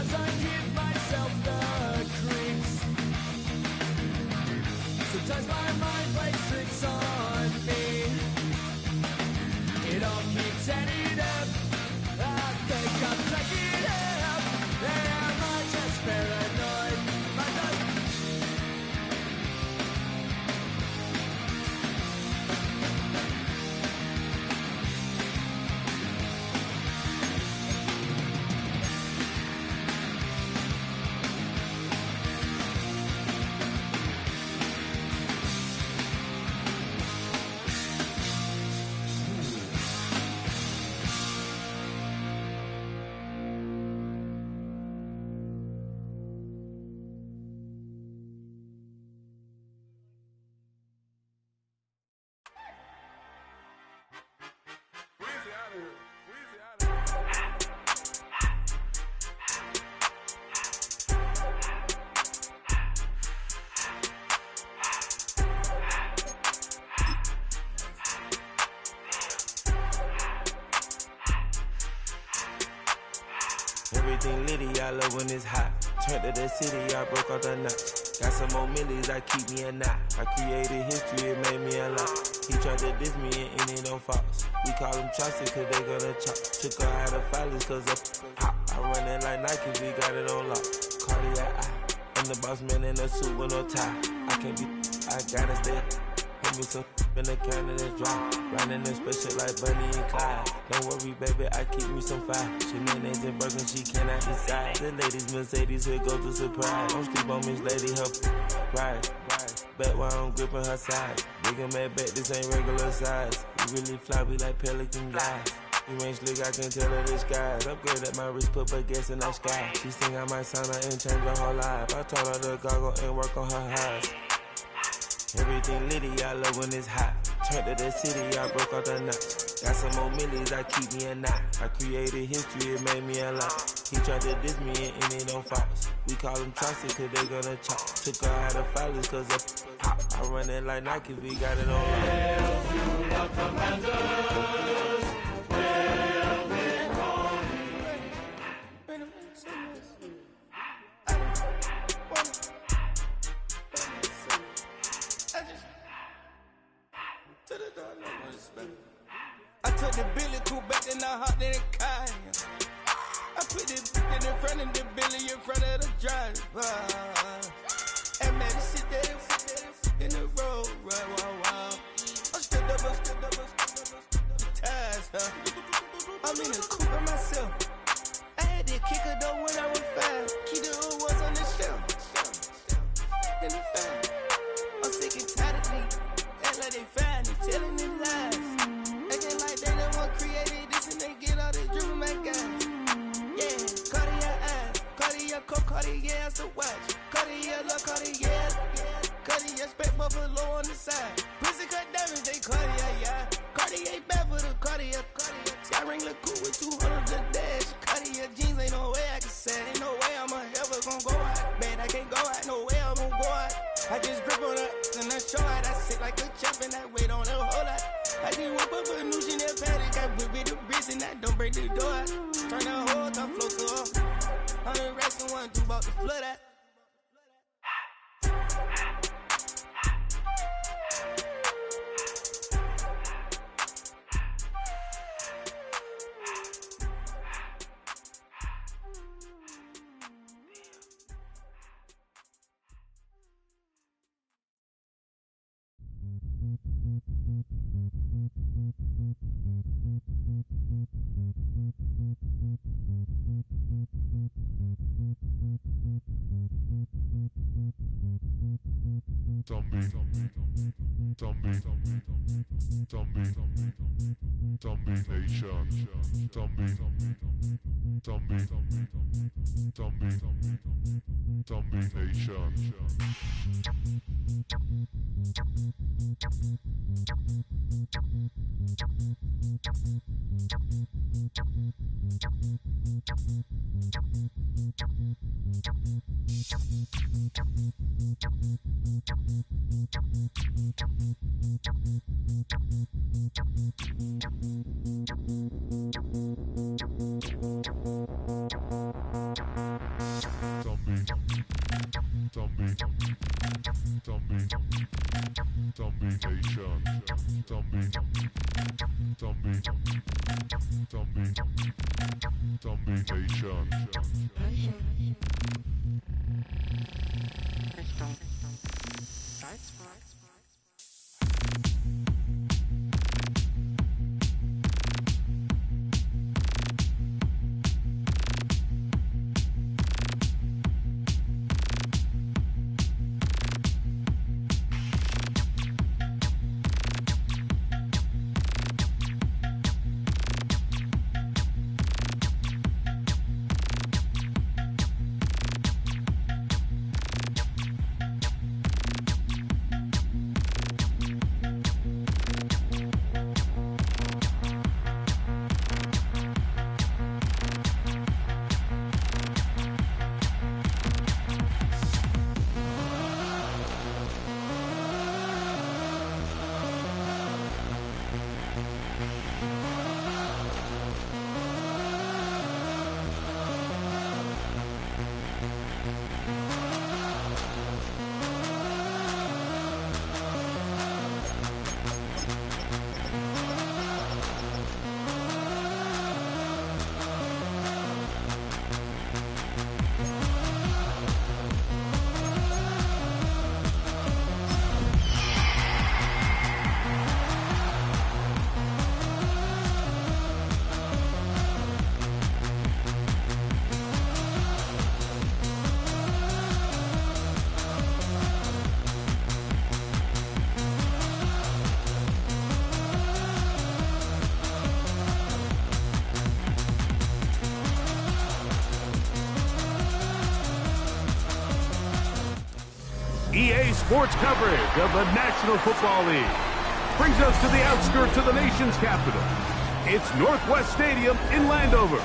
Sometimes I give myself the creeps. Sometimes my mind plays tricks on me. It all keeps adding up. I think I'm taking it up. Am I just paranoid? My God. Everything litty, I love when it's hot. Turned to the city, I broke out the knot. Got some more millies, I keep me a knot. I created history, it made me a lot. He tried to diss me and it don't false. We call them chopsticks cause they gonna chop. Took her out of filers cause of hop. I run it like Nike, we got it on lock. Cardiac eye, I'm the boss man in a suit with no tie. I can't be, I gotta stay. Put me some in the can and it's dry. Riding in special like Bunny and Clyde. Don't worry, baby, I keep me some fire. Shenanigans and Birkin, she cannot decide. The ladies Mercedes, here goes the surprise. Don't sleep on Miss Lady, help ride. Bet while I'm gripping her side. Big and mad bet, this ain't regular size. We really fly, we like pelican guys. You ain't slick, I can tell her the skies. Upgrade at my wrist, put baguettes in the sky. She think I might sign her and change her whole life. I told her to goggle and work on her highs. Everything litty, I love when it's hot. Turned to the city, I broke out the knot. Got some more millies, I keep me a knot. I created history, it made me a lot. He tried to diss me and it don't false. We call them chopsticks cause they gonna chop. Took her out of filers cause of hop. I run it like Nike, we got it on lock. Hail to the commanders, hail the calling. I took the Billy cool back and I hopped in the car. I put the in front of the Billy in front of the driver. And man, sit there in the road, right, wow. I'm stripped up, ties, huh? I'm in the coupe by myself. I had to kick her though when I was 5. Keep the hood was on the shelf. In the five. I'm sick and tired of me. Act like they find it, telling me lies. Acting like they the one created this and they get all this drip from my guys. Yeah, Cartier eyes, Cartier coat, Cartier ass to watch. Cartier love, Cartier, Cartier spec buffalo on the side. Pussy cut diamonds, they Cartier, yeah. Cartier bad for the Cartier. Sky ring look cool with 200 the dash. Cartier jeans, ain't no way I can say. Ain't no way I'm ever gonna go out. Man, I can't go out, no way I'm gonna go out. I just grip on her and I show out. I sit like a champ and I wait on her whole lot. I just whip up a new Chanel paddock. I whip it the wrist and I don't break the door out. Turn the whole top float to her. 100 racks and 1 2 bought the flood out. EA Sports coverage of the National Football League brings us to the outskirts of the nation's capital. It's Northwest Stadium in Landover,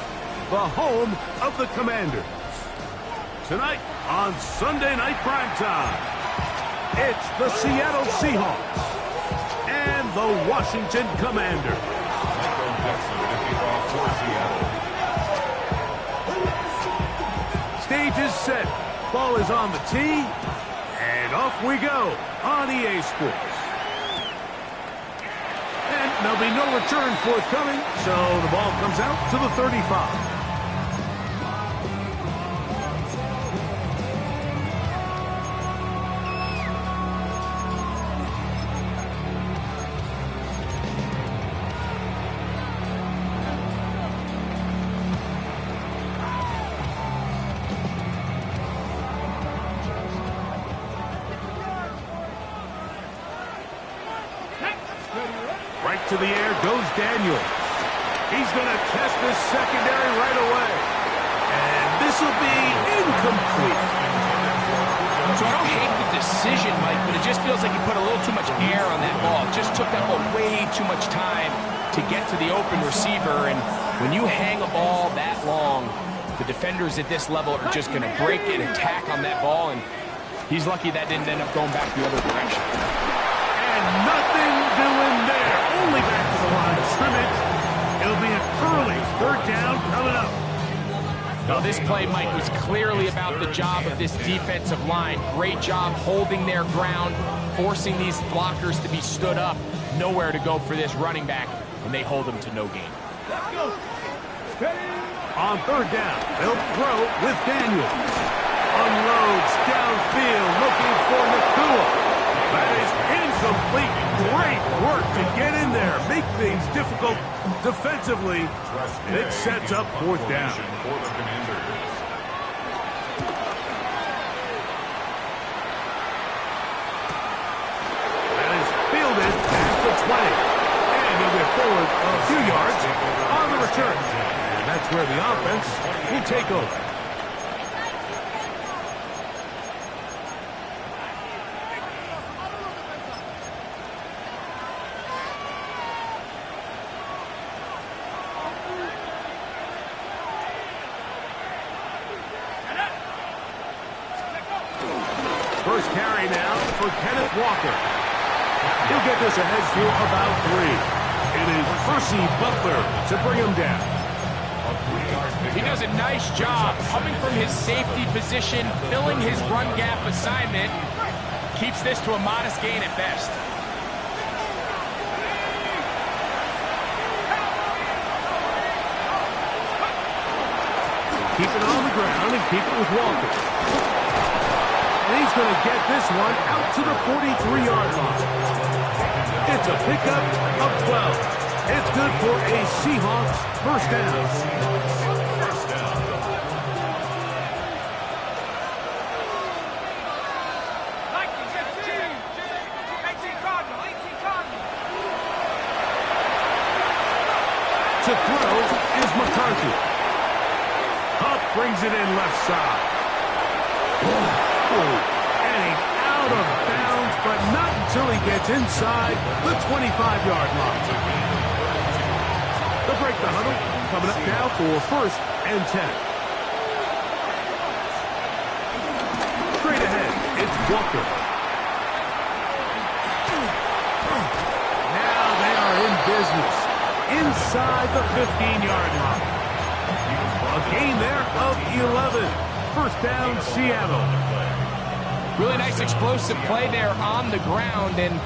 the home of the Commanders. Tonight on Sunday Night Primetime, it's the Seattle Seahawks and the Washington Commanders. Stage is set, ball is on the tee, and off we go on EA Sports. And there'll be no return forthcoming, so the ball comes out to the 35. Right to the air goes Daniel. He's going to test this secondary right away. And this will be incomplete. So I don't hate the decision, Mike, but it just feels like he put a little too much air on that ball. It just took that ball way too much time to get to the open receiver. And when you hang a ball that long, the defenders at this level are just going to break and attack on that ball. And he's lucky that didn't end up going back the other direction. And nothing doing there. Only back to the line of scrimmage. It'll be an early third down coming up. Now this play, Mike, was clearly about the job of this defensive line. Great job holding their ground, forcing these blockers to be stood up. Nowhere to go for this running back, and they hold him to no gain. On third down, they'll throw with Daniel. Unloads downfield, looking for Nakua. That is incomplete. Great work to get in there, make things difficult defensively. It sets up fourth down. That is fielded at the 20. And he'll get forward a few yards on the return. And that's where the offense will take over. First carry now for Kenneth Walker. He'll get this ahead to about 3. It is Percy Butler to bring him down. He does a nice job coming from his safety position, filling his run gap assignment. Keeps this to a modest gain at best. Keep it on the ground and keep it with Walker. And he's going to get this one out to the 43-yard line. It's a pickup of 12. It's good for a Seahawks first down. To throw is McCarthy. Huff brings it in left side. And he's out of bounds, but not until he gets inside the 25-yard line. They'll break the huddle. Coming up now for first and 10. Straight ahead, it's Walker. Now they are in business. Inside the 15-yard line. A gain there of 11. First down, Seattle. Really nice explosive play there on the ground. And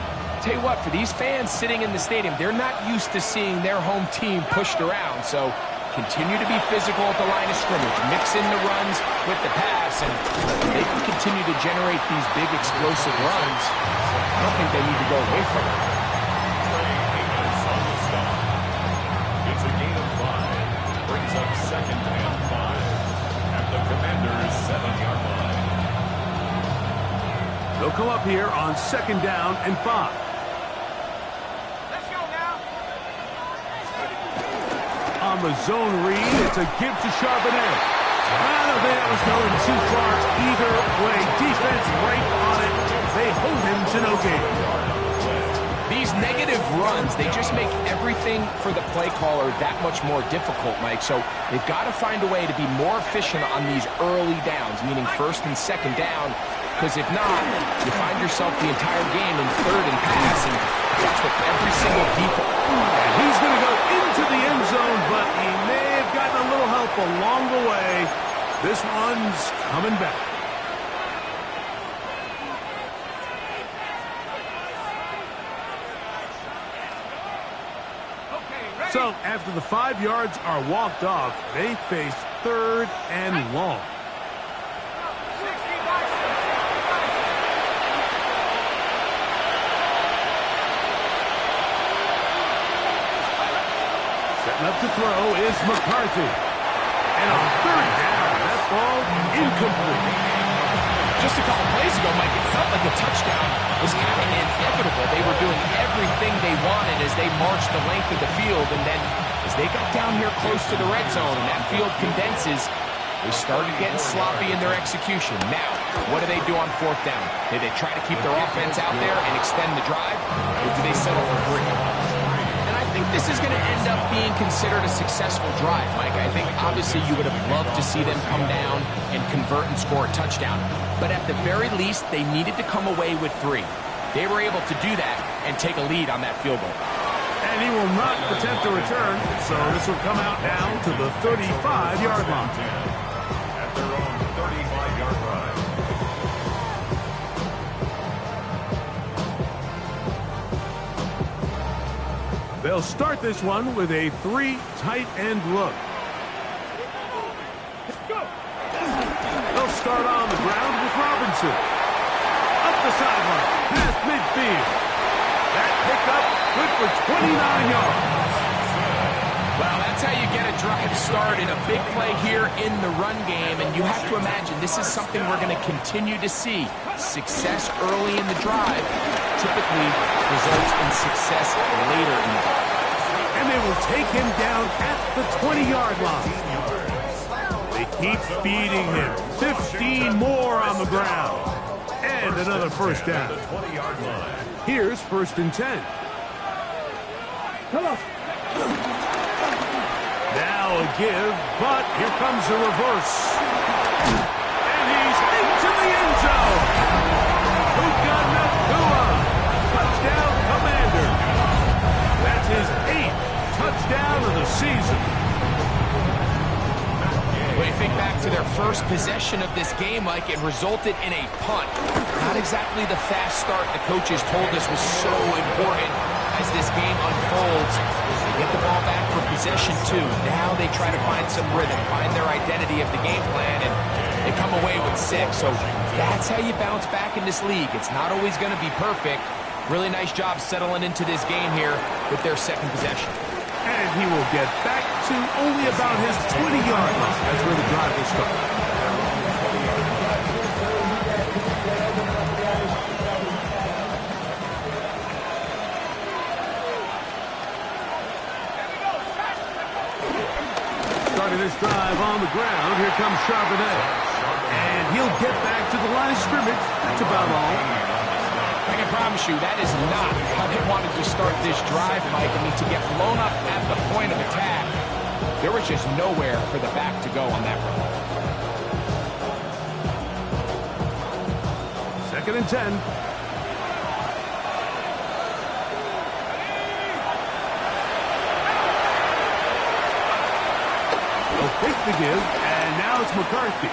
tell you what, for these fans sitting in the stadium, they're not used to seeing their home team pushed around. So continue to be physical at the line of scrimmage. Mix in the runs with the pass. And they can continue to generate these big explosive runs. I don't think they need to go away from it. Second and 5 at the Commadrs' 7-yard line. They'll come up here on second down and 5. Let's go now. On the zone read, it's a give to Charbonnet. I don't think that was going too far either way. Defense right on it. They hold him to no gain. These negative runs, they just make everything for the play caller that much more difficult, Mike. So they've got to find a way to be more efficient on these early downs, meaning first and second down, because if not, you find yourself the entire game in third and pass, and that's what every single default. And he's going to go into the end zone, but he may have gotten a little help along the way. This one's coming back. So, after the 5 yards are walked off, they face third and long. Setting up to throw is McCarthy. And on third down, that ball incomplete. Just a couple plays ago, Mike, it felt like a touchdown was kind of inevitable. They were doing everything they wanted as they marched the length of the field, and then as they got down here close to the red zone and that field condenses, they started getting sloppy in their execution. Now, what do they do on fourth down? Do they try to keep their offense out there and extend the drive, or do they settle for 3? And I think this is going to end up being considered a successful drive, Mike. I think obviously you would have loved to see them come down and convert and score a touchdown. But at the very least, they needed to come away with 3. They were able to do that and take a lead on that field goal. And he will not attempt a return, so this will come out now to the 35-yard line. At their own 35-yard line. They'll start this one with a 3 tight end look. They'll start on the ground with Robinson. Up the sideline, past midfield. That pickup good for 29 yards. Well, that's how you get a drive started, a big play here in the run game, and you have to imagine this is something we're going to continue to see. Success early in the drive typically results in success later in the drive. And they will take him down at the 20-yard line. They keep feeding him. 15 more on the ground. And another first down. Here's first and 10. Come on. Now a give, but here comes the reverse. And he's into the end zone. Puka Nakua. Touchdown, Commander. That's his 8th touchdown of the season. their first possession of this game, Mike. It resulted in a punt. Not exactly the fast start the coaches told us was so important as this game unfolds. They get the ball back for possession 2. Now they try to find some rhythm, find their identity of the game plan, and they come away with 6. So that's how you bounce back in this league. It's not always going to be perfect. Really nice job settling into this game here with their second possession. And he will get back to only about his 20-yard line. That's where the drive will start. Starting this drive on the ground, here comes Charbonnet. And he'll get back to the line of scrimmage. That's about all. I can promise you that is not how they wanted to start this drive, Mike. I mean, to get blown up at the point of attack, there was just nowhere for the back to go on that run. 2nd and 10. They'll fake the give, and now it's McCarthy.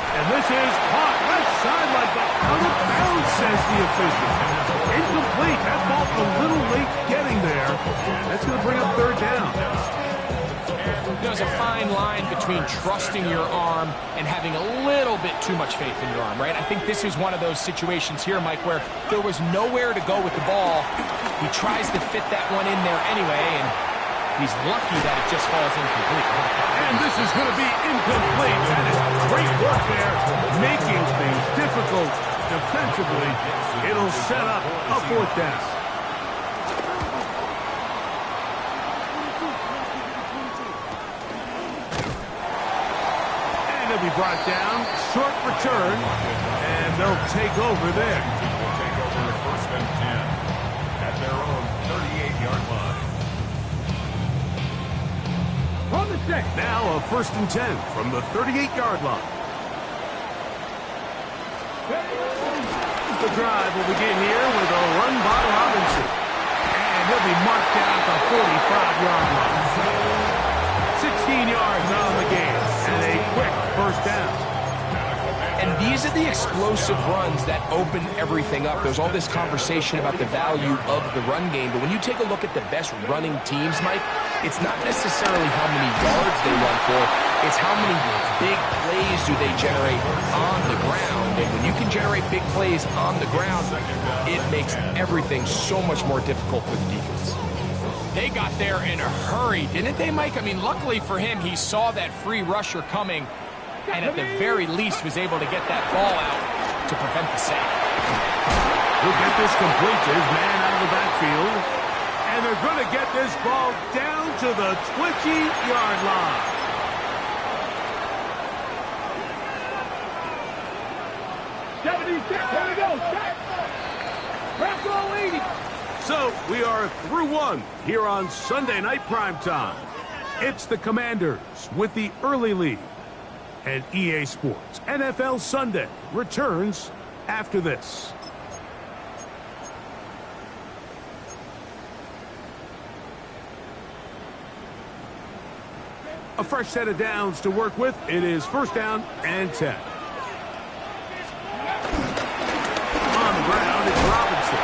And this is caught left sideline, but out of bounds, says the official. Incomplete. That ball a little late getting there. That's going to bring up 3rd down. There's a fine line between trusting your arm and having a little bit too much faith in your arm, right? I think this is one of those situations here, Mike, where there was nowhere to go with the ball. He tries to fit that one in there anyway, and he's lucky that it just falls incomplete. And this is going to be incomplete. That is great work there, making things difficult defensively. It'll set up a 4th down. And he'll be brought down. Short return. And they'll take over there. They'll take over 1st and 10 at their own 38-yard line. Now a 1st and 10 from the 38-yard line. The drive will begin here with a run by Robinson. And he'll be marked down at the 45-yard line. 16 yards on the game and a quick 1st down. And these are the explosive runs that open everything up. There's all this conversation about the value of the run game, but when you take a look at the best running teams, Mike, it's not necessarily how many yards they run for, it's how many big plays do they generate on the ground. And when you can generate big plays on the ground, it makes everything so much more difficult for the defense. They got there in a hurry, didn't they, Mike? I mean, luckily for him, he saw that free rusher coming, and at the very least was able to get that ball out to prevent the sack. He'll get this complete to his man out of the backfield. And they're going to get this ball down to the 20-yard line. So we are through one here on Sunday Night Primetime. It's the Commanders with the early lead. And EA Sports NFL Sunday returns after this. A fresh set of downs to work with. It is 1st down and 10. On the ground, it's Robinson.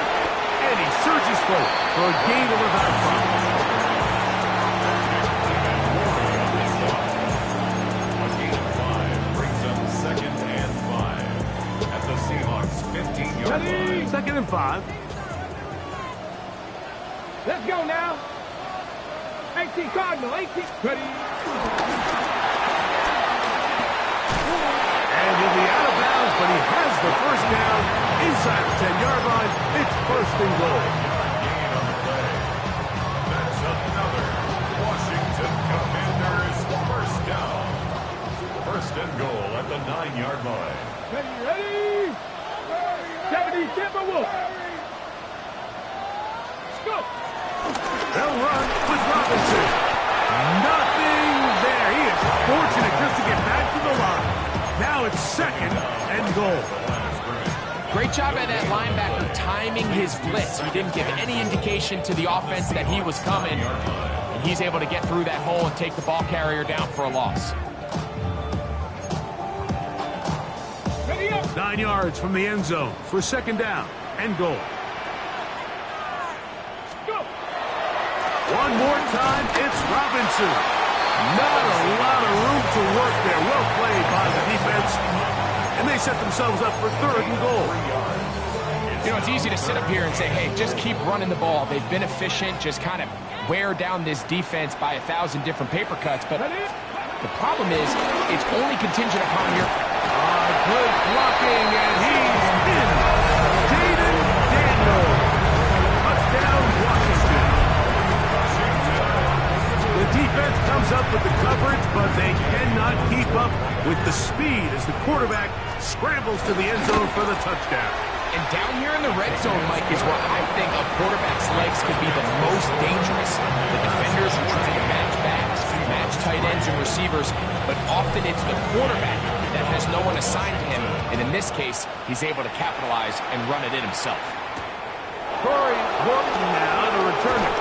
And he surges forward for a gain of about 5. A gain of 5 brings up 2nd and 5 at the Seahawks 15-yard line. 2nd and 5. Let's go now. 18 Cardinal, 18. Ready. And he'll be out of bounds, but he has the 1st down inside the 10-yard line. It's 1st and goal. Gain on the play. That's another Washington Commanders 1st down. 1st and goal at the 9-yard line. Ready. 70 Timberwolves. Let's go. They'll run with Robinson. Nothing there. He is fortunate just to get back to the line. Now it's 2nd and goal. Great job by that linebacker timing his blitz. He didn't give any indication to the offense that he was coming. And he's able to get through that hole and take the ball carrier down for a loss. 9 yards from the end zone for second down and goal. One more time, it's Robinson. Not a lot of room to work there. Well played by the defense. And they set themselves up for third and goal. You know, it's easy to sit up here and say, hey, just keep running the ball. They've been efficient, just kind of wear down this defense by 1,000 different paper cuts. But the problem is, it's only contingent upon your... Good blocking, and he's in. Jaden Daniel. Touchdown, Washington. The defense comes up with the coverage, but they cannot keep up with the speed as the quarterback scrambles to the end zone for the touchdown. And down here in the red zone, Mike, is where I think a quarterback's legs could be the most dangerous. The defenders are trying to match backs, match tight ends and receivers, but often it's the quarterback that has no one assigned to him, and in this case, he's able to capitalize and run it in himself. Corey Horton now to return it.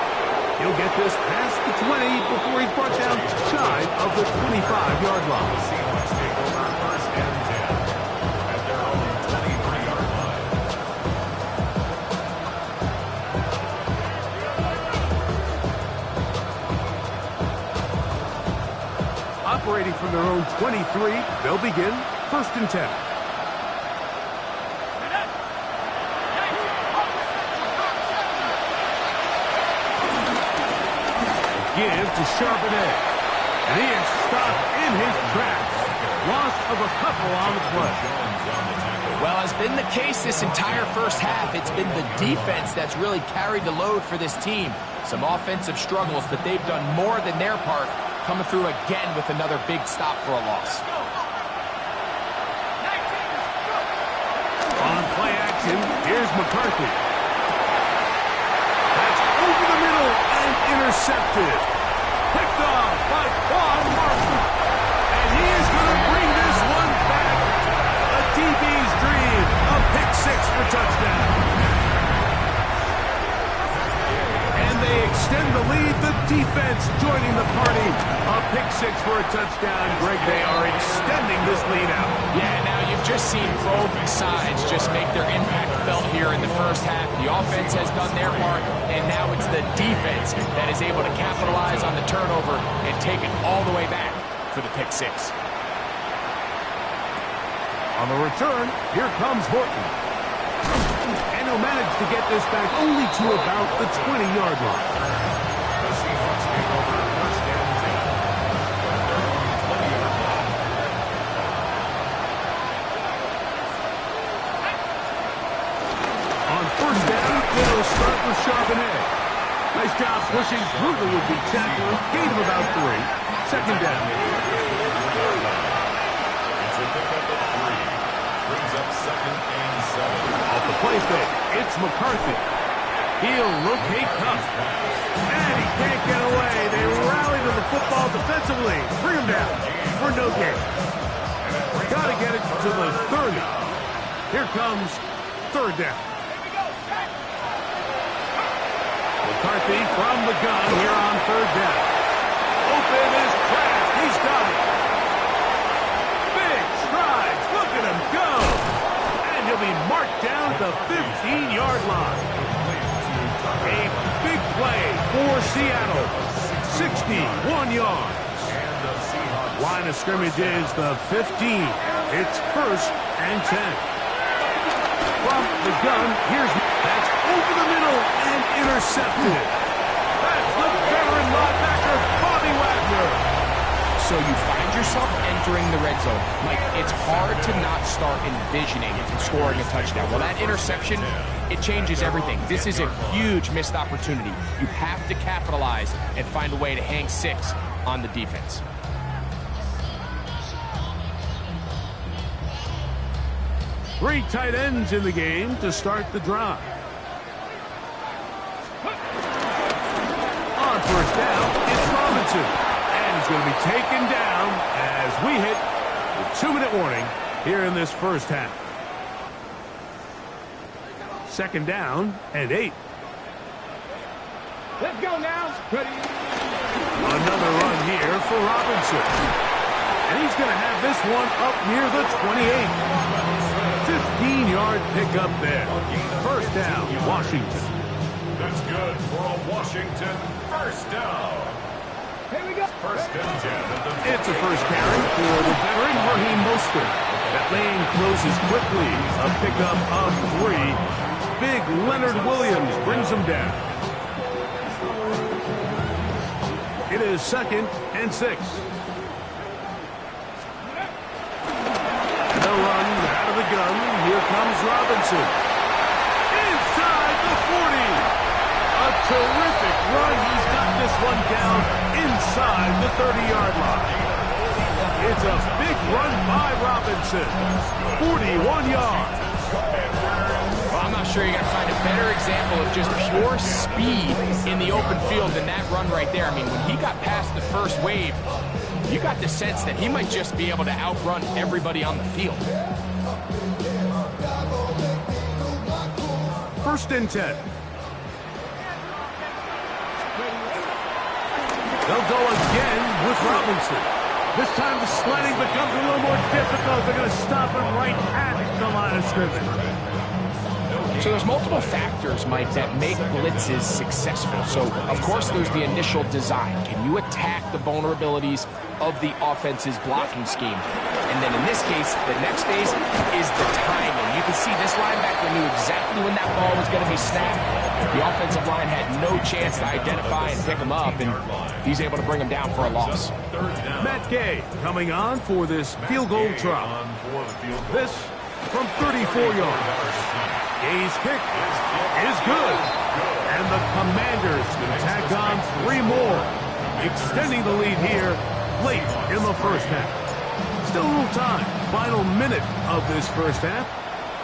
He'll get this past the 20 before he's brought down shy of the 25-yard line. Seahawks take over first and 10 at their own 23-yard line. Operating from their own 23, they'll begin first and 10. Give to Charbonnet. And he is stopped in his tracks. Loss of a couple on the play. Well, as been the case this entire first half, it's been the defense that's really carried the load for this team. Some offensive struggles, but they've done more than their part, coming through again with another big stop for a loss. On play action, here's McCarthy. That's over the middle and intercepted. Picked off by Quan Martin. And he is going to bring this one back. A DB's dream. A pick six for touchdown. And they extend the lead. The defense joining the party. A pick six for a touchdown. Greg, they are extending this lead out. Yeah, now you've just seen both sides just make their impact felt here in the first half. The offense has done their part, and now it's the defense that is able to capitalize on the turnover and take it all the way back for the pick six. On the return, here comes Horton. And he'll manage to get this back only to about the 20-yard line. The Seahawks take over first and 10 at their own 20-yard line. On first down, they'll start with Charbonnet. Nice job pushing through the would-be tackler. Gain of about 3. Second down. It's a pickup of 3. Brings up second and 7. Off the play fake, it's McCarthy. He'll locate Cup. And he can't get away. They rally to the football defensively. Bring him down for no gain. Got to get it to the 30. Here comes third down. McCarthy from the gun here on third down. Open is Kraft. He's got it. Big strides. Look at him go. And he'll be marked down at the 15-yard line. A big play for Seattle. 61 yards. Line of scrimmage is the 15. It's first and 10. From the gun, that's over the middle and intercepted. That's the veteran linebacker, Bobby Wagner. So you find yourself entering the red zone. Like, it's hard to not start envisioning scoring a touchdown. Well, that interception, it changes everything. This is a huge missed opportunity. You have to capitalize and find a way to hang 6 on the defense. Three tight ends in the game to start the drive. On first down, it's Robinson. And he's going to be taken down as we hit the 2-minute warning here in this first half. Second down and 8. Let's go now. Ready? Another run here for Robinson. And he's going to have this one up near the 28. 15-yard pickup there. First down, Washington. That's good for a Washington first down. Here we go. First and 10 at the It's a first carry for the veteran Raheem Mostert. That lane closes quickly. A pickup of 3. Big Leonard Williams brings him down. It is 2nd and 6. And the run out of the gun. Here comes Robinson. Inside the 40. A terrific run. He's got this one down inside the 30-yard line. It's a big run by Robinson. 41 yards. Well, I'm not sure you're going to find a better example of just pure speed in the open field than that run right there. I mean, when he got past the first wave, you got the sense that he might just be able to outrun everybody on the field. First and 10. They'll go again with Robinson. This time the sliding becomes a little more difficult. They're going to stop him right at the line of scrimmage. So there's multiple factors, Mike, that make blitzes successful. So, of course, there's the initial design. Can you attack the vulnerabilities of the offense's blocking scheme? And then in this case, the next phase is the timing. You can see this linebacker knew exactly when that ball was going to be snapped. The offensive line had no chance to identify and pick him up, and he's able to bring him down for a loss. Matt Gay coming on for this field goal try. This from 34 yards. Gay's kick is good. And the Commanders can tack on 3 more, extending the lead here late in the first half. Still a little time. Final minute of this first half.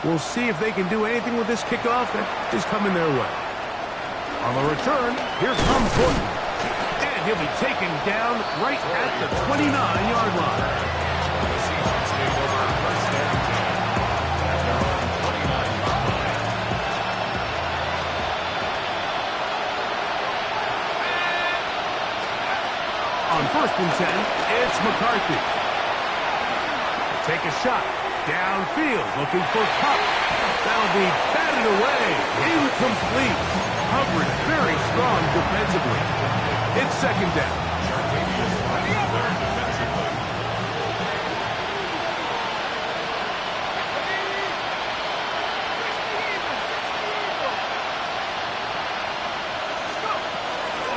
We'll see if they can do anything with this kickoff that is coming their way. On the return, here comes Gordon. And he'll be taken down right at the 29-yard line. On first and 10, it's McCarthy. Take a shot. Downfield, looking for Cup. That'll be batted away. Incomplete. Coverage very strong defensively. It's second down.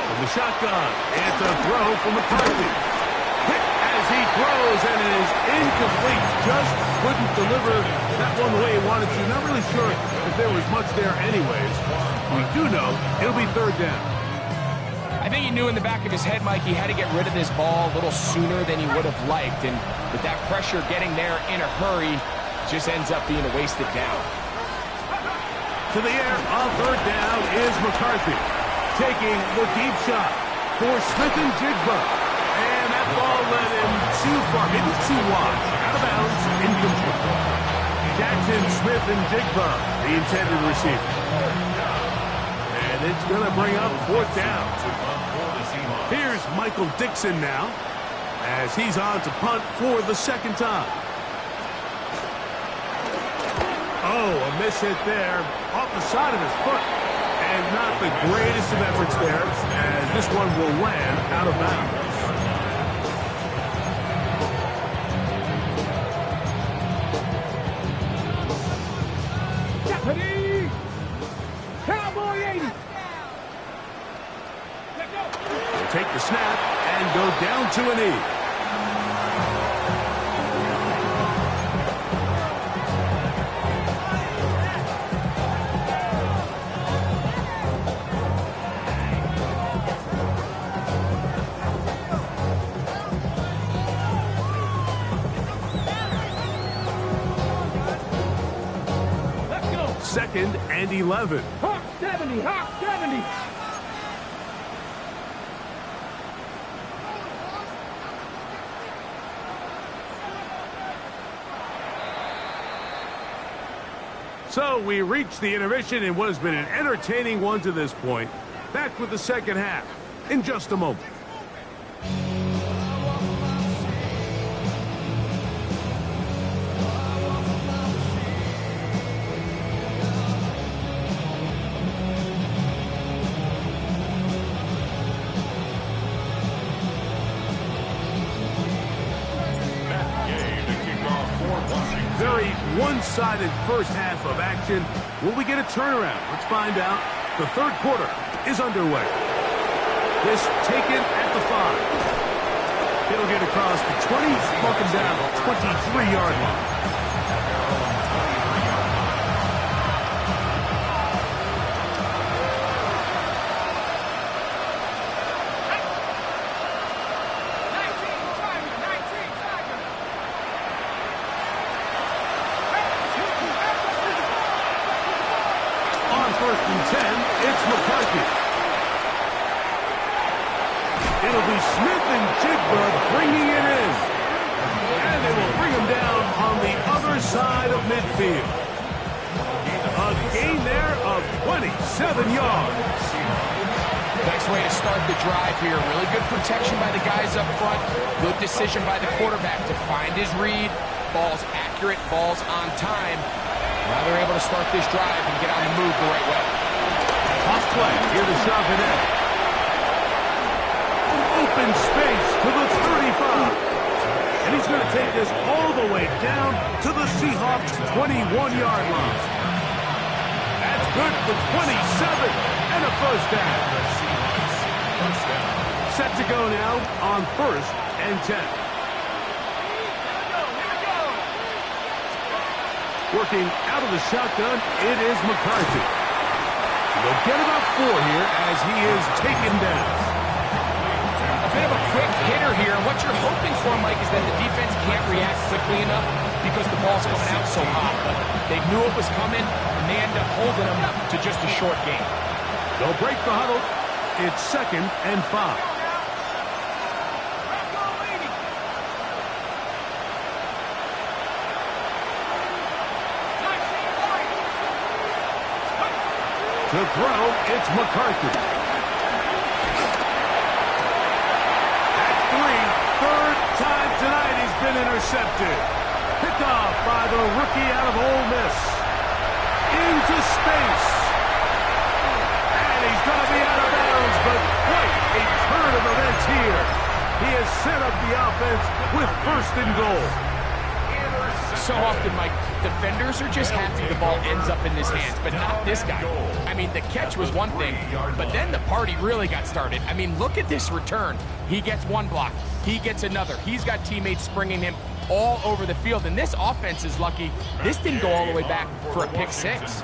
From the shotgun, it's a throw from McCarthy. Hit as he throws, and it is incomplete. Just couldn't deliver that one the way he wanted to. Not really sure if there was much there anyways. We do know it'll be third down. I think he knew in the back of his head, Mike, he had to get rid of this ball a little sooner than he would have liked. And with that pressure getting there in a hurry, just ends up being a wasted down. To the air on third down is McCarthy. Taking the deep shot for Smith and Jigba. And that ball led him too far, maybe too wide. Out of bounds, incomplete. Jackson, Smith, and Jigba, the intended receiver. And it's going to bring up fourth down. Here's Michael Dixon now, as he's on to punt for the second time. Oh, a miss hit there, off the side of his foot. And not the greatest of efforts there, as this one will land out of bounds. Deputy! Cowboy 80! Let's go! They'll take the snap and go down to a knee. Second and 11. Hawk 70! Hawk 70! So we reach the intermission in what has been an entertaining one to this point. Back with the second half in just a moment. Very one-sided first half of action. Will we get a turnaround? Let's find out. The third quarter is underway. This taken at the 5. It'll get across the 20, broken down the 23-yard line. First and 10, it's McCarthy. It'll be Smith and Jigba bringing it in. And they will bring him down on the other side of midfield. A gain there of 27 yards. Nice way to start the drive here. Really good protection by the guys up front. Good decision by the quarterback to find his read. Ball's accurate, ball's on time. Now they're able to start this drive and get on the move the right way. Off play, here to shove it in. Open space to the 35. And he's going to take this all the way down to the Seahawks' 21-yard line. That's good for 27 and a first down. Set to go now on 1st and 10. Working out of the shotgun, it is McCarthy. They'll get about 4 here as he is taken down. A bit of a quick hitter here. What you're hoping for, Mike, is that the defense can't react quickly enough because the ball's coming out so hot. But they knew it was coming, and they end up holding them to just a short gain. They'll break the huddle. It's 2nd and 5. To throw, it's McCarthy. That's 3. Third time tonight he's been intercepted. Picked off by the rookie out of Ole Miss. Into space. And he's going to be out of bounds, but quite a turn of events here. He has set up the offense with 1st and goal. So often, Mike, defenders are just happy the ball ends up in his hands, but not this guy. I mean, the catch was one thing, but then the party really got started. I mean, look at this return. He gets one block. He gets another. He's got teammates springing him all over the field, and this offense is lucky. This didn't go all the way back for a pick 6.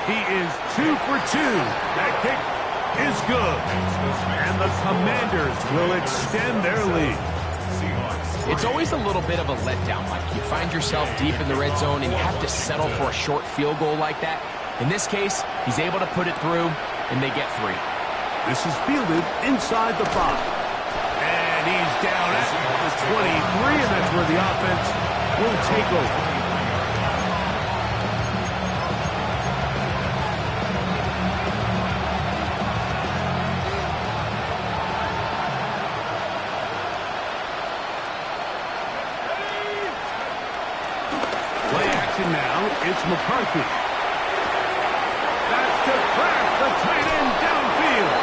He is 2 for 2. That kick is good. And the Commanders will extend their lead. It's always a little bit of a letdown, Mike. You find yourself deep in the red zone and you have to settle for a short field goal like that. In this case, he's able to put it through, and they get 3. This is fielded inside the 5. And he's down at the 23, and that's where the offense will take over. Now it's McCarthy. That's to crack the tight end downfield.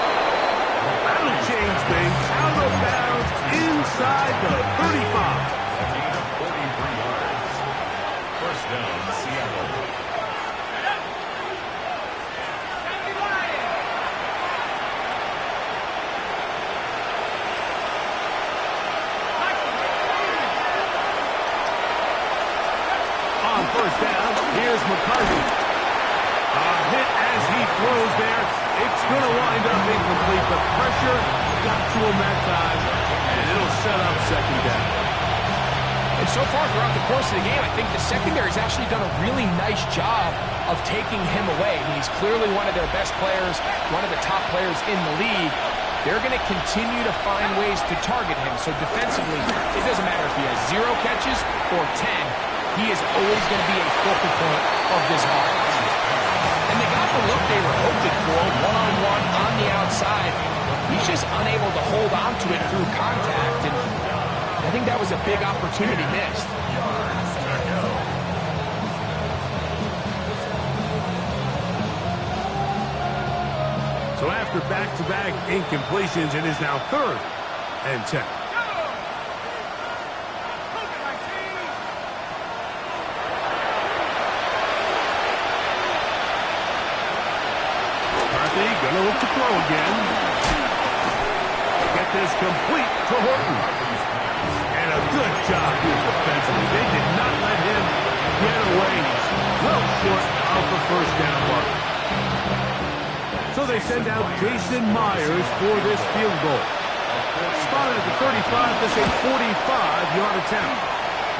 That'll change things. Out of bounds inside the 35. 43 yards. First down, Seattle. First down, here's McCarthy. A hit as he throws there. It's going to wind up incomplete. The pressure got to him that time, and it'll set up 2nd down. And so far throughout the course of the game, I think the secondary's actually done a really nice job of taking him away. I mean, he's clearly one of their best players, one of the top players in the league. They're going to continue to find ways to target him. So defensively, it doesn't matter if he has 0 catches or 10. He is always going to be a focal point of this offense. And they got the look they were hoping for, one-on-one on the outside. He's just unable to hold on to it through contact, and I think that was a big opportunity missed. So after back-to-back incompletions, it is now 3rd and 10. to throw again. Get this complete to Horton. And a good job here defensively. They did not let him get away. Well short of the first down mark. So they send out Jason Myers for this field goal. Spotted at the 35, this a 45-yard attempt.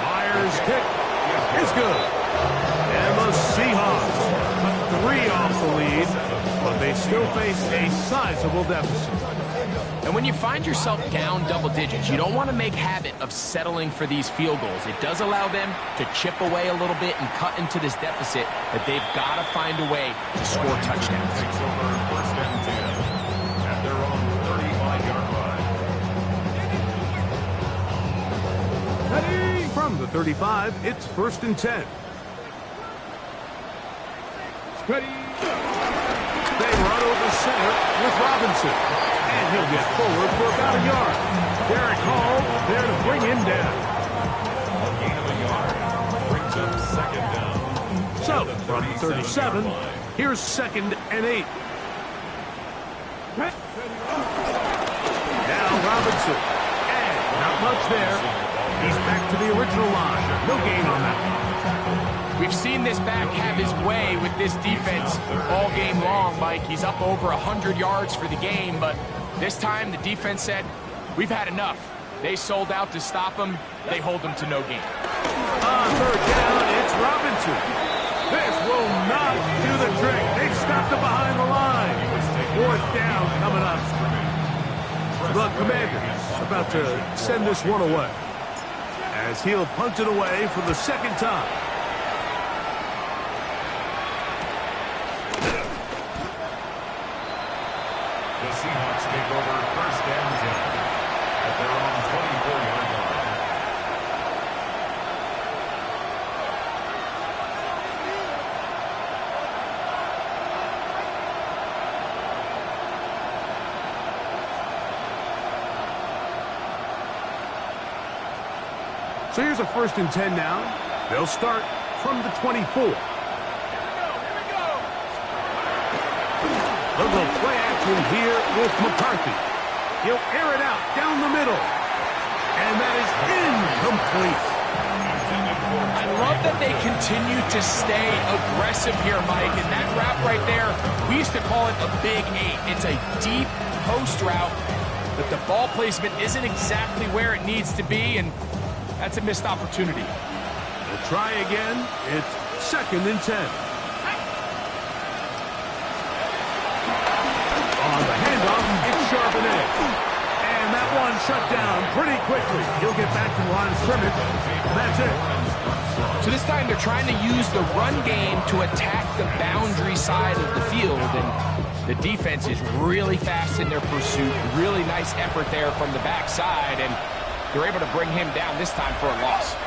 Myers' kick is good. And the Seahawks cut 3 off the lead, but they still face a sizable deficit. And when you find yourself down double digits, you don't want to make habit of settling for these field goals. It does allow them to chip away a little bit and cut into this deficit, but they've got to find a way to score touchdowns. Takes over first and 10 at their own 35-yard line. From the 35, it's first and 10. They run over center with Robinson. And he'll get forward for about a yard. Derek Hall there to bring him down. A gain of a yard brings up second down. So, from 37, here's second and 8. Now Robinson. And not much there. He's back to the original line. No gain on that one. We've seen this back have his way with this defense all game long, Mike. He's up over 100 yards for the game, but this time the defense said, we've had enough. They sold out to stop him. They hold him to no gain. On third down, it's Robinson. This will not do the trick. They've stopped him behind the line. Fourth down coming up. The Commanders about to send this one away, as he'll punt it away for the second time. The Seahawks take over first and 10 at their own 24-yard line. So here's a first and 10 now. They'll start from the 24. They'll go play action here with McCarthy. He'll air it out down the middle. And that is incomplete. I love that they continue to stay aggressive here, Mike. And that route right there, we used to call it a big 8. It's a deep post route, but the ball placement isn't exactly where it needs to be, and that's a missed opportunity. They'll try again. It's second and 10. On the handoff, it's Charbonnet. And that one shut down pretty quickly. He'll get back to the line of scrimmage. That's it. So this time they're trying to use the run game to attack the boundary side of the field, and the defense is really fast in their pursuit. Really nice effort there from the backside, and they're able to bring him down this time for a loss.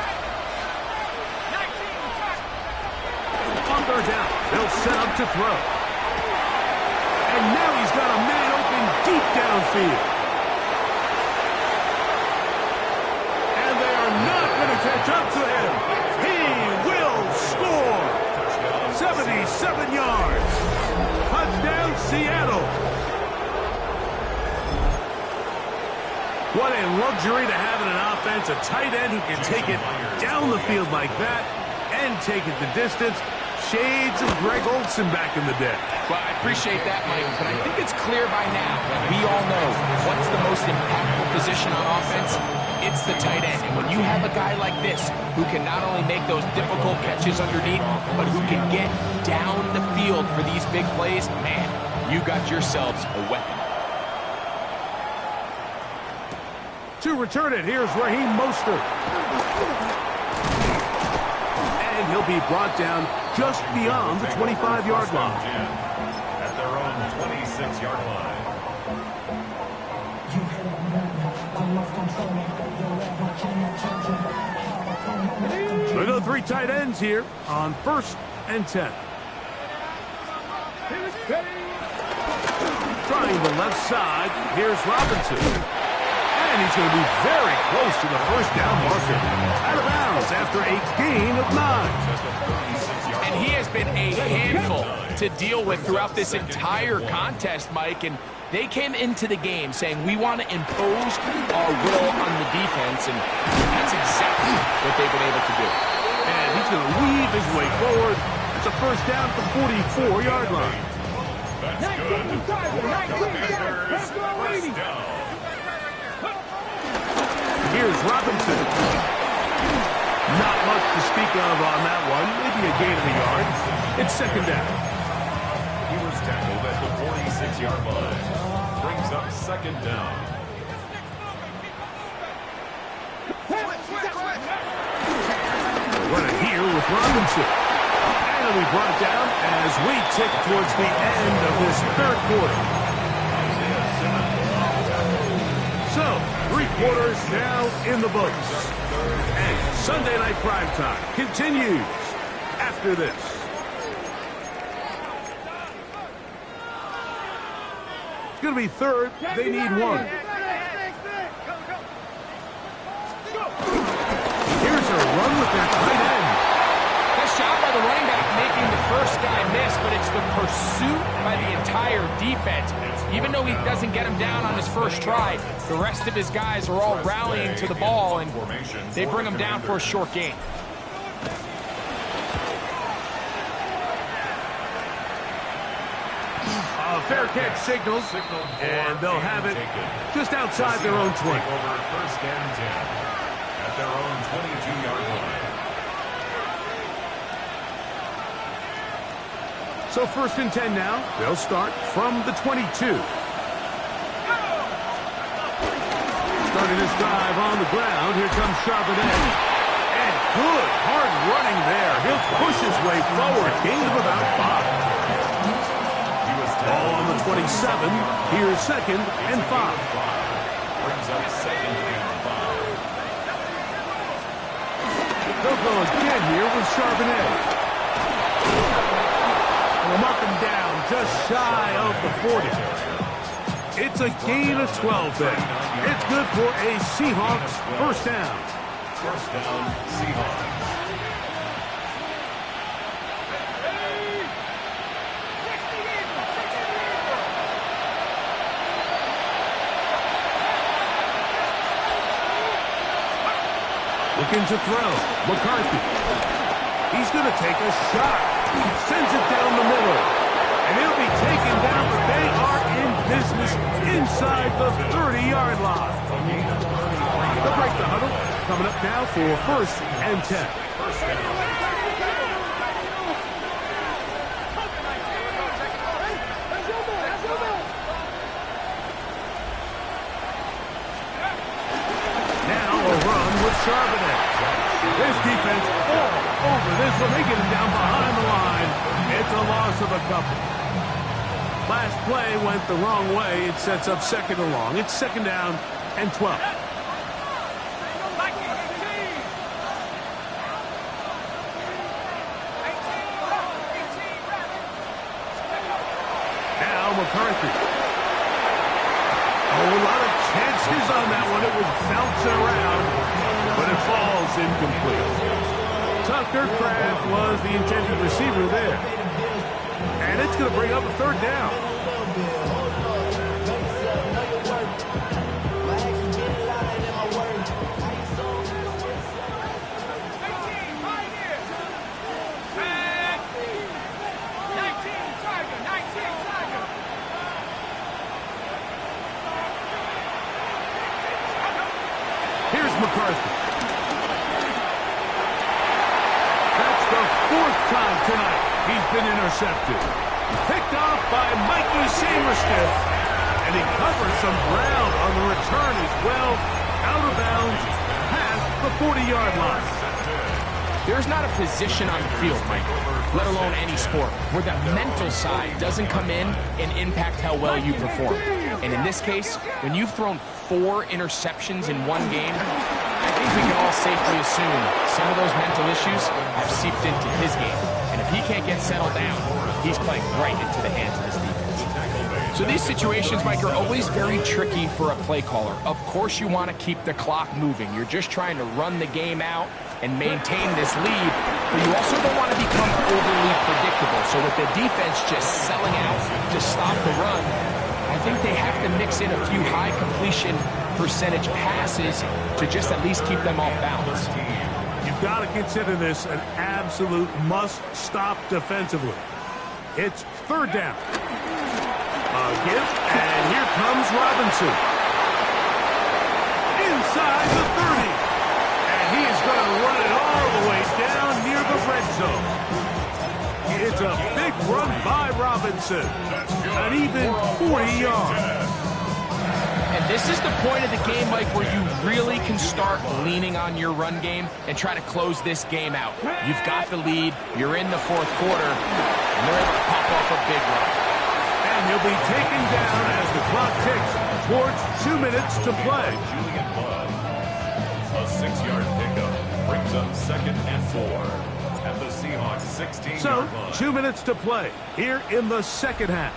On third down, they'll set up to throw. And now he's got a man open deep downfield. And they are not going to catch up to him. He will score. 77 yards. Touchdown, Seattle. What a luxury to have in an offense, a tight end who can take it down the field like that and take it the distance. Shades of Greg Olsen back in the day. Well, I appreciate that, Mike, but I think it's clear by now that we all know what's the most impactful position on offense. It's the tight end. And when you have a guy like this who can not only make those difficult catches underneath, but who can get down the field for these big plays, man, you got yourselves a weapon. To return it, here's Raheem Mostert. And he'll be brought down just beyond the 25-yard line. At their own 26-yard line. We go 3 tight ends here on first and 10. Trying the left side, here's Robinson. And he's going to be very close to the first down marker. Out of bounds after a gain of 9. And And he has been a handful to deal with throughout this entire contest, Mike. And they came into the game saying, we want to impose our will on the defense, and that's exactly what they've been able to do. And he's going to weave his way forward. It's a first down at the 44-yard line. That's good. Commanders, first down. Here's Robinson. Not much to speak of on that one. Maybe a gain of a yard. It's second down. He was tackled at the 46-yard line. Brings up second down. Running here with Robinson. And we brought it down as we tick towards the end of this third quarter. So, 3 quarters now in the books. And Sunday Night Primetime continues after this. It's going to be third. They need one. Here's a run with their tight end. Nice job by the running back making the first guy miss, but it's the pursuit by the entire defense. Even though he doesn't get him down on his first try, the rest of his guys are all rallying to the ball, and they bring him down for a short gain. Fair catch signals, and they'll have it just outside their own 20. Over first and 10 at their own 22-yard line. So first and 10 now. They'll start from the 22. Starting this drive on the ground. Here comes Charbonnet. And good hard running there. He'll push his way forward. Gain of about 5. Ball on the 27. Here's second and 5. Brings up second and 5. They'll go again here with Charbonnet. We'll mark him down just shy of the 40. It's a gain of 12 there. It's good for a Seahawks first down. First down, Seahawks. Looking to throw. McCarthy. He's going to take a shot. He sends it down the middle. And he'll be taken down, but they are in business inside the 30-yard line. They'll break the huddle. Coming up now for first and 10. Now a run with Charbonnet. This defense all over this one. They get him down behind the line. It's a loss of a couple. Last play went the wrong way. It sets up second and long. It's second down and 12. Now McCarthy. Oh, a lot of chances on that one. It was bouncing around, but it falls incomplete. Tucker Kraft was the intended receiver there. And it's going to bring up a third down. Here's McCarthy. That's the 4th time tonight he's been intercepted. Picked off by Mikey Samerstiff. And he covers some ground on the return as well. Out of bounds past the 40-yard line. There's not a position on the field, Mike, let alone any sport, where the mental side doesn't come in and impact how well you perform. And in this case, when you've thrown 4 interceptions in one game, I think we can all safely assume some of those mental issues have seeped into his game. And if he can't get settled down, he's playing right into the hands of this defense. So these situations, Mike, are always very tricky for a play caller. Of course you want to keep the clock moving. You're just trying to run the game out and maintain this lead, but you also don't want to become overly predictable. So with the defense just selling out to stop the run, I think they have to mix in a few high completion percentage passes to just at least keep them off balance. You've got to consider this an absolute must-stop defensively. It's third down. A give, and here comes Robinson. Inside the 30. And he is going to run it all the way down near the red zone. It's a big run by Robinson. An even 40 yards. And this is the point of the game, Mike, where you really can start leaning on your run game and try to close this game out. You've got the lead, you're in the fourth quarter, and they're able to pop off a big run. And he'll be taken down as the clock ticks towards 2 minutes to play. Julian Love. A 6-yard pickup brings up 2nd and 4 at the Seahawks 16-yard line. So, 2 minutes to play here in the second half.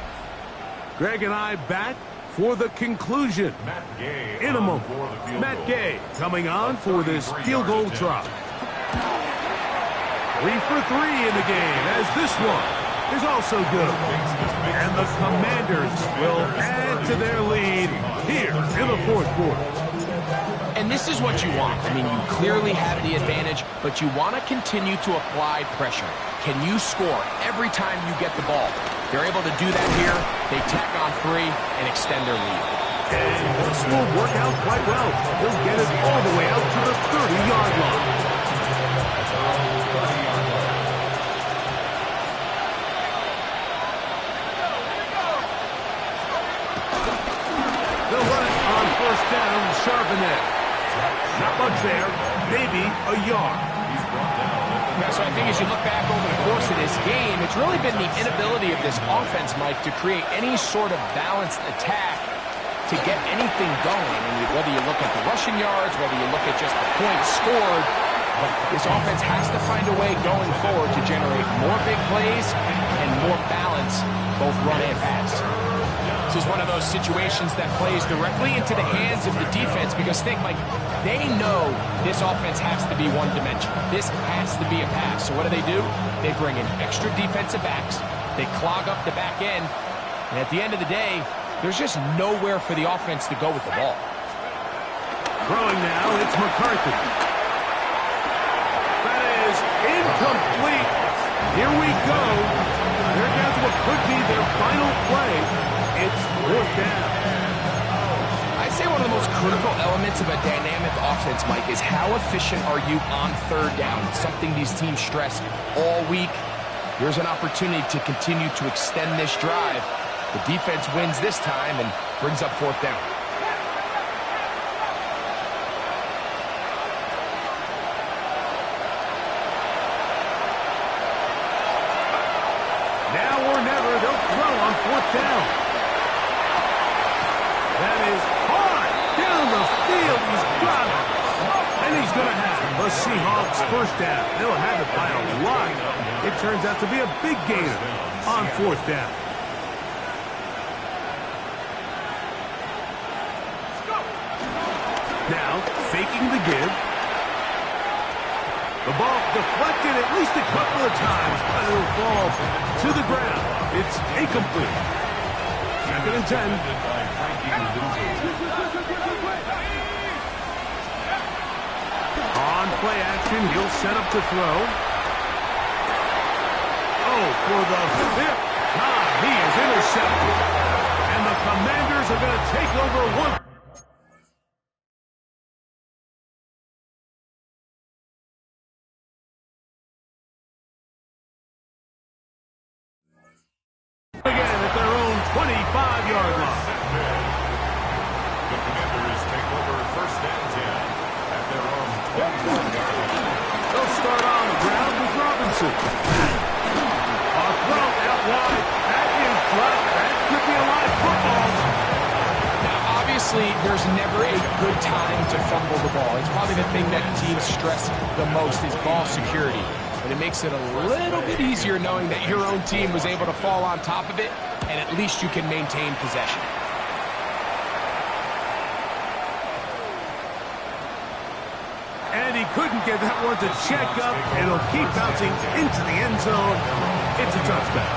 Greg and I back for the conclusion. In a moment, Matt Gay coming on for this field goal try. 3 for 3 in the game, as this one is also good. And the Commanders will add to their lead here in the fourth quarter. And this is what you want. I mean, you clearly have the advantage, but you want to continue to apply pressure. Can you score every time you get the ball? They're able to do that here. They tack on 3 and extend their lead. And this will work out quite well. They'll get it all the way out to the 30-yard line. They'll run it on first down, Charbonnet. Not much there, maybe a yard. Yeah, so I think as you look back over the course of this game, it's really been the inability of this offense, Mike, to create any sort of balanced attack to get anything going. And whether you look at the rushing yards, whether you look at just the points scored, this offense has to find a way going forward to generate more big plays and more balance, both run and pass. This is one of those situations that plays directly into the hands of the defense because think, Mike, they know this offense has to be one-dimensional. This has to be a pass. So what do? They bring in extra defensive backs. They clog up the back end. And at the end of the day, there's just nowhere for the offense to go with the ball. Throwing now, it's McCarthy. That is incomplete. Here we go. They're down to what could be their final play. It's fourth down. I'd say one of the most critical elements of a dynamic offense, Mike, is how efficient are you on third down? It's something these teams stress all week. Here's an opportunity to continue to extend this drive. The defense wins this time and brings up fourth down. Now or never, they'll throw on fourth down. That is hard down the field. He's got it. And he's going to have the Seahawks first down. They'll have it by a lot. It turns out to be a big gainer on fourth down. Now, faking the give. The ball deflected at least a couple of times, but it'll fall to the ground. It's incomplete. 2nd and 10. On play action, he'll set up to throw. Oh, for the 5th time, he is intercepted. And the Commanders are going to take over one. Again at their own 25-yard line. The Commanders take over first and 10 at their own 21-yard line. They'll start on the ground with Robinson. A throw out wide. That is dropped. That could be a live football. Now, obviously, there's never a good time to fumble the ball. It's probably the thing that teams stress the most is ball security. But it makes it a little bit easier knowing that your own team was able to fall on top of it, and at least you can maintain possession. And he couldn't get that one to check up, and it'll keep bouncing into the end zone. It's a touchback.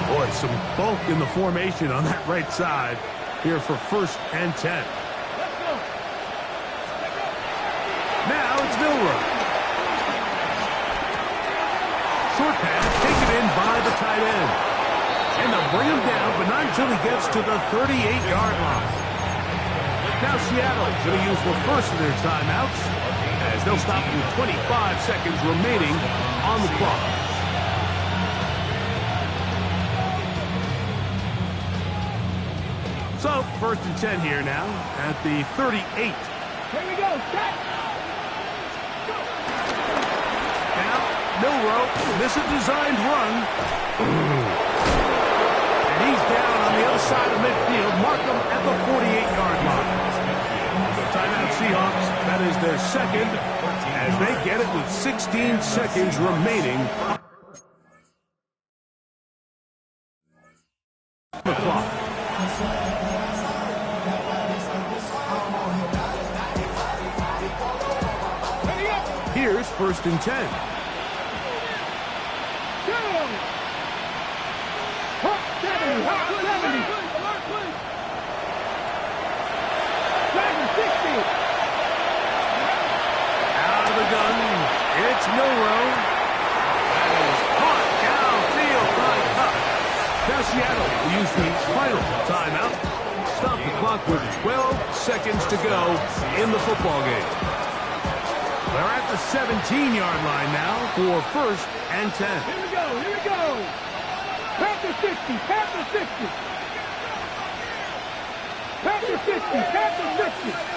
Boy, some bulk in the formation on that right side here for 1st and 10. Now it's Milroe. Short pass taken in by the tight end. And they'll bring him down, but not until he gets to the 38-yard line. Now Seattle going to use the first of their timeouts as they'll stop with 25 seconds remaining on the clock. So, 1st and 10 here now at the 38. Here we go. Set. Now, Milroe, this is a designed run. And he's down on the other side of midfield. Mark him at the 48-yard line. So timeout Seahawks. That is their second as they get it with 16 seconds remaining on the clock. Here's 1st and 10. Out of the gun, it's Milroe. That is caught downfield by Cup. Now Seattle will use the final timeout. Stop the clock with 12 seconds to go in the football game. They're at the 17-yard line now for 1st and 10. Here we go. Here we go. Panther 50. Panther 50. Panther 50. Panther 50.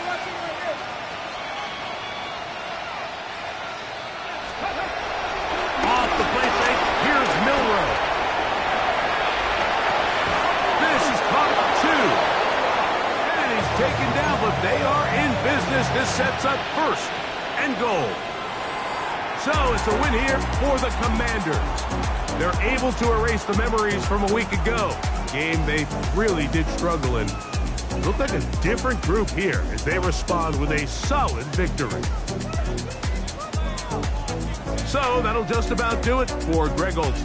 Off the play fake, here's Milroe. This is caught 2. And he's taken down, but they are in business. This sets up 1st and goal. So it's a win here for the Commanders. They're able to erase the memories from a week ago. A game they really did struggle in. Look like a different group here as they respond with a solid victory. So that'll just about do it for Greg Olson.